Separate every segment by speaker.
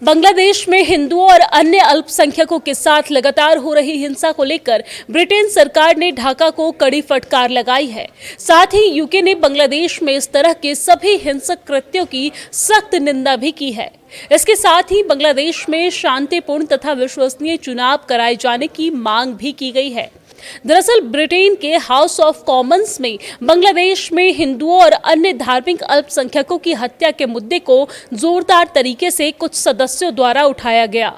Speaker 1: बांग्लादेश में हिंदुओं और अन्य अल्पसंख्यकों के साथ लगातार हो रही हिंसा को लेकर ब्रिटेन सरकार ने ढाका को कड़ी फटकार लगाई है। साथ ही यूके ने बांग्लादेश में इस तरह के सभी हिंसक कृत्यों की सख्त निंदा भी की है। इसके साथ ही बांग्लादेश में शांतिपूर्ण तथा विश्वसनीय चुनाव कराए जाने की मांग भी की गई है। दरअसल ब्रिटेन के हाउस ऑफ कॉमन्स में बांग्लादेश में हिंदुओं और अन्य धार्मिक अल्पसंख्यकों की हत्या के मुद्दे को जोरदार तरीके से कुछ सदस्यों द्वारा उठाया गया।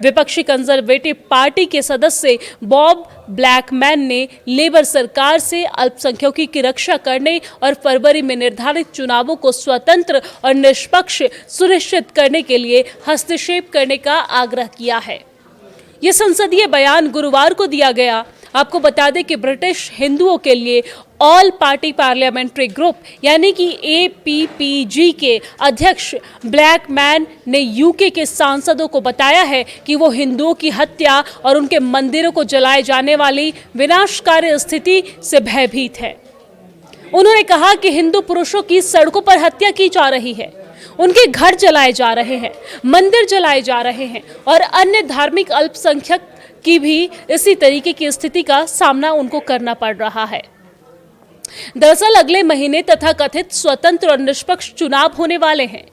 Speaker 1: विपक्षी कंजर्वेटिव पार्टी के सदस्य बॉब ब्लैकमैन ने लेबर सरकार से अल्पसंख्यकों की रक्षा करने और फरवरी में निर्धारित चुनावों को स्वतंत्र और निष्पक्ष सुनिश्चित करने के लिए हस्तक्षेप करने का आग्रह किया है। ये संसदीय बयान गुरुवार को दिया गया। आपको बता दें कि ब्रिटिश हिंदुओं के लिए ऑल पार्टी पार्लियामेंट्री ग्रुप यानी कि APPG के अध्यक्ष ब्लैकमैन ने यूके के सांसदों को बताया है कि वो हिंदुओं की हत्या और उनके मंदिरों को जलाए जाने वाली विनाशकारी स्थिति से भयभीत है। उन्होंने कहा कि हिंदू पुरुषों की सड़कों पर हत्या की जा रही है, उनके घर जलाए जा रहे हैं, मंदिर जलाए जा रहे हैं और अन्य धार्मिक अल्पसंख्यक की भी इसी तरीके की स्थिति का सामना उनको करना पड़ रहा है। दरअसल अगले महीने तथा कथित स्वतंत्र और निष्पक्ष चुनाव होने वाले हैं।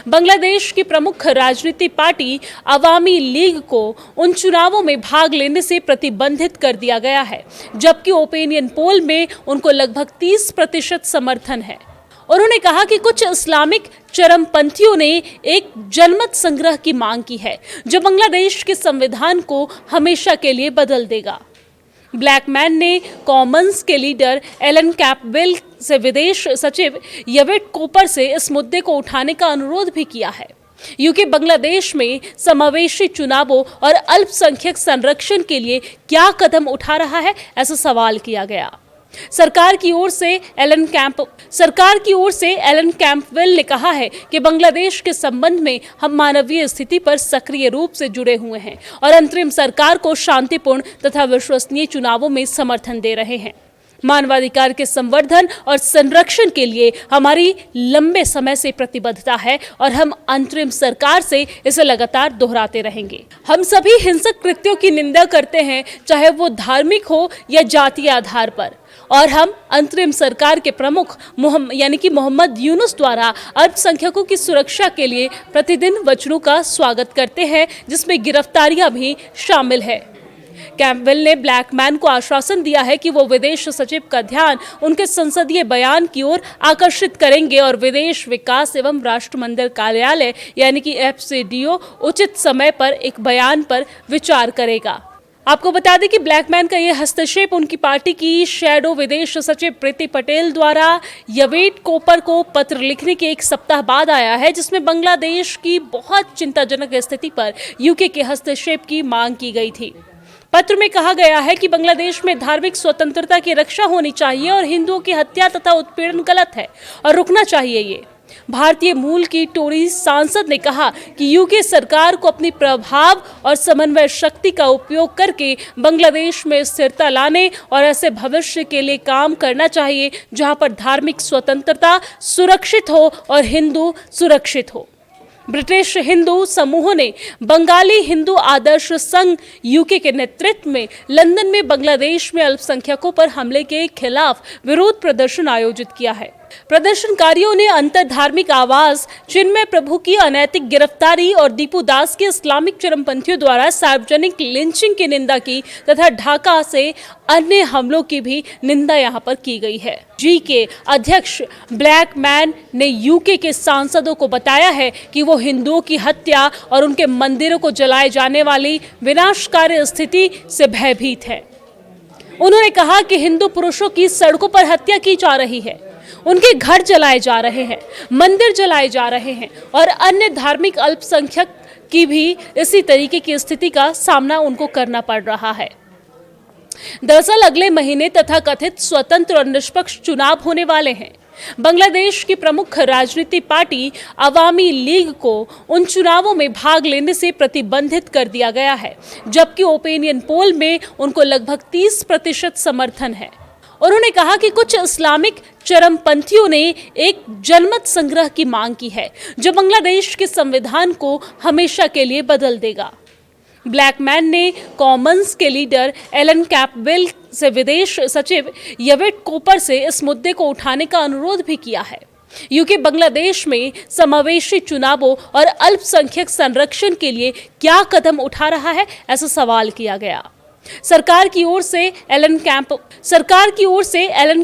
Speaker 1: बांग्लादेश की प्रमुख राजनीतिक पार्टी अवामी लीग को उन चुनावों में भाग लेने से प्रतिबंधित कर दिया गया है, जबकि ओपिनियन पोल में उनको लगभग 30% समर्थन है। उन्होंने कहा कि कुछ इस्लामिक चरमपंथियों ने एक जनमत संग्रह की मांग की है, जो बांग्लादेश के संविधान को हमेशा के लिए बदल देगा। ब्लैकमैन ने कॉमन्स के लीडर एलन कैम्पबेल से विदेश सचिव यवेट कोपर से इस मुद्दे को उठाने का अनुरोध भी किया है। यूके बांग्लादेश में समावेशी चुनावों और अल्पसंख्यक संरक्षण के लिए क्या कदम उठा रहा है, ऐसा सवाल किया गया। सरकार की ओर से एलन कैम्पबेल ने कहा है कि बांग्लादेश के संबंध में हम मानवीय स्थिति पर सक्रिय रूप से जुड़े हुए हैं और अंतरिम सरकार को शांतिपूर्ण तथा विश्वसनीय चुनावों में समर्थन दे रहे हैं। मानवाधिकार के संवर्धन और संरक्षण के लिए हमारी लंबे समय से प्रतिबद्धता है और हम अंतरिम सरकार से इसे लगातार दोहराते रहेंगे। हम सभी हिंसक कृत्यों की निंदा करते हैं, चाहे वो धार्मिक हो या जातीय आधार पर, और हम अंतरिम सरकार के प्रमुख यानी कि मोहम्मद यूनुस द्वारा अल्पसंख्यकों की सुरक्षा के लिए प्रतिदिन वचनों का स्वागत करते हैं, जिसमें गिरफ्तारियां भी शामिल है। कैम्पबेल ने ब्लैकमैन को आश्वासन दिया है कि वो विदेश सचिव का ध्यान उनके संसदीय बयान की ओर आकर्षित करेंगे और विदेश विकास एवं राष्ट्रमंडल कार्यालय यानी कि FCDO उचित समय पर एक बयान पर विचार करेगा। आपको बता दें कि ब्लैकमैन का यह हस्तक्षेप उनकी पार्टी की शैडो विदेश सचिव प्रीति पटेल द्वारा यवेट कोपर को पत्र लिखने के एक सप्ताह बाद आया है, जिसमें बांग्लादेश की बहुत चिंताजनक स्थिति पर यूके के हस्तक्षेप की मांग की गई थी। पत्र में कहा गया है कि बांग्लादेश में धार्मिक स्वतंत्रता की रक्षा होनी चाहिए और हिंदुओं की हत्या तथा उत्पीड़न गलत है और रुकना चाहिए। ये भारतीय मूल की टोरी सांसद ने कहा कि यूके सरकार को अपनी प्रभाव और समन्वय शक्ति का उपयोग करके बांग्लादेश में स्थिरता लाने और ऐसे भविष्य के लिए काम करना चाहिए जहां पर धार्मिक स्वतंत्रता सुरक्षित हो और हिंदू सुरक्षित हो। ब्रिटिश हिंदू समूहों ने बंगाली हिंदू आदर्श संघ यूके के नेतृत्व में लंदन में बांग्लादेश में अल्पसंख्यकों पर हमले के खिलाफ विरोध प्रदर्शन आयोजित किया है। प्रदर्शनकारियों ने अंतरधार्मिक आवाज, चिन्मय प्रभु की अनैतिक गिरफ्तारी और दीपू दास के इस्लामिक चरमपंथियों द्वारा सार्वजनिक लिंचिंग की निंदा की तथा ढाका से अन्य हमलों की भी निंदा यहां पर की गई है। जी के अध्यक्ष ब्लैकमैन ने यूके के सांसदों को बताया है कि वो हिंदुओं की हत्या और उनके मंदिरों को जलाए जाने वाली विनाशकारी स्थिति से भयभीत है। उन्होंने कहा कि हिंदू पुरुषों की सड़कों पर हत्या की जा रही है, उनके घर जलाए जा रहे हैं, मंदिर जलाए जा रहे हैं और अन्य धार्मिक अल्पसंख्यक की भी इसी तरीके की स्थिति का सामना उनको करना पड़ रहा है। दरअसल अगले महीने तथा कथित स्वतंत्र और निष्पक्ष चुनाव होने वाले हैं। बांग्लादेश की प्रमुख राजनीतिक पार्टी अवामी लीग को उन चुनावों में भाग लेने से प्रतिबंधित कर दिया गया है, जबकि ओपिनियन पोल में उनको लगभग 30% समर्थन है। उन्होंने कहा कि कुछ इस्लामिक चरमपंथियों ने एक जनमत संग्रह की मांग की है जो बांग्लादेश के संविधान को हमेशा के लिए बदल देगा। ब्लैकमैन ने कॉमन्स के लीडर एलन कैम्पबेल से विदेश सचिव यवेट कोपर से इस मुद्दे को उठाने का अनुरोध भी किया है। यूके बांग्लादेश में समावेशी चुनावों और अल्पसंख्यक संरक्षण के लिए क्या कदम उठा रहा है, ऐसा सवाल किया गया। सरकार की ओर से एलन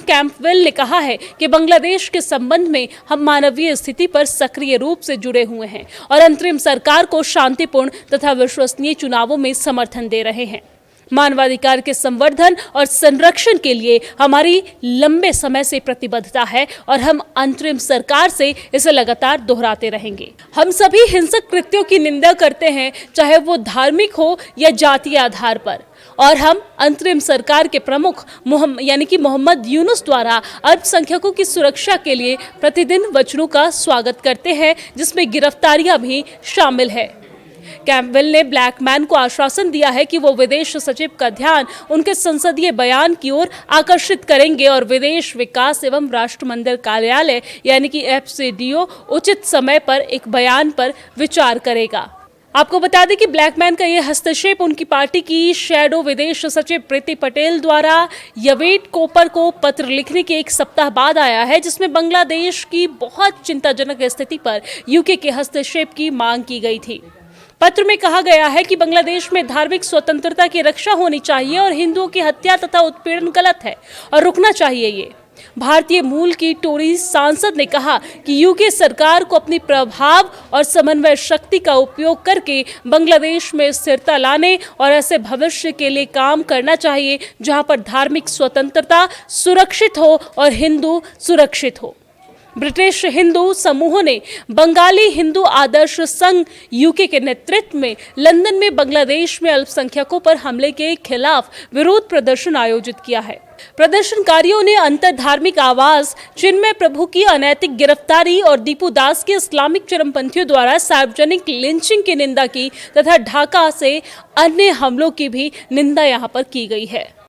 Speaker 1: कैम्पबेल ने कहा है कि बांग्लादेश के संबंध में हम मानवीय स्थिति पर सक्रिय रूप से जुड़े हुए हैं और अंतरिम सरकार को शांतिपूर्ण तथा विश्वसनीय चुनावों में समर्थन दे रहे हैं। मानवाधिकार के संवर्धन और संरक्षण के लिए हमारी लंबे समय से प्रतिबद्धता है और हम अंतरिम सरकार से इसे लगातार दोहराते रहेंगे। हम सभी हिंसक कृत्यों की निंदा करते हैं, चाहे वो धार्मिक हो या जातीय आधार पर, और हम अंतरिम सरकार के प्रमुख मोहम्मद यूनुस द्वारा अल्पसंख्यकों की सुरक्षा के लिए प्रतिदिन वचनों का स्वागत करते हैं, जिसमें गिरफ्तारियां भी शामिल है। कैम्पबेल ने ब्लैकमैन को आश्वासन दिया है कि वो विदेश सचिव का ध्यान उनके संसदीय बयान की ओर आकर्षित करेंगे और विदेश विकास एवं राष्ट्रमंडल कार्यालय यानी कि FCDO उचित समय पर एक बयान पर विचार करेगा। आपको बता दें कि ब्लैकमैन का यह हस्तक्षेप उनकी पार्टी की शैडो विदेश सचिव प्रीति पटेल द्वारा यवेट कोपर को पत्र लिखने के एक सप्ताह बाद आया है, जिसमें बांग्लादेश की बहुत चिंताजनक स्थिति पर यूके के हस्तक्षेप की मांग की गई थी। पत्र में कहा गया है कि बांग्लादेश में धार्मिक स्वतंत्रता की रक्षा होनी चाहिए और हिंदुओं की हत्या तथा उत्पीड़न गलत है और रुकना चाहिए। ये भारतीय मूल की टोरी सांसद ने कहा कि यूके सरकार को अपनी प्रभाव और समन्वय शक्ति का उपयोग करके बांग्लादेश में स्थिरता लाने और ऐसे भविष्य के लिए काम करना चाहिए जहां पर धार्मिक स्वतंत्रता सुरक्षित हो और हिंदू सुरक्षित हो। ब्रिटिश हिंदू समूहों ने बंगाली हिंदू आदर्श संघ यूके के नेतृत्व में लंदन में बांग्लादेश में अल्पसंख्यकों पर हमले के खिलाफ विरोध प्रदर्शन आयोजित किया है। प्रदर्शनकारियों ने अंतर धार्मिक आवाज, चिन्मय प्रभु की अनैतिक गिरफ्तारी और दीपू दास के इस्लामिक चरमपंथियों द्वारा सार्वजनिक लिंचिंग की निंदा की तथा ढाका से अन्य हमलों की भी निंदा यहां पर की गई है।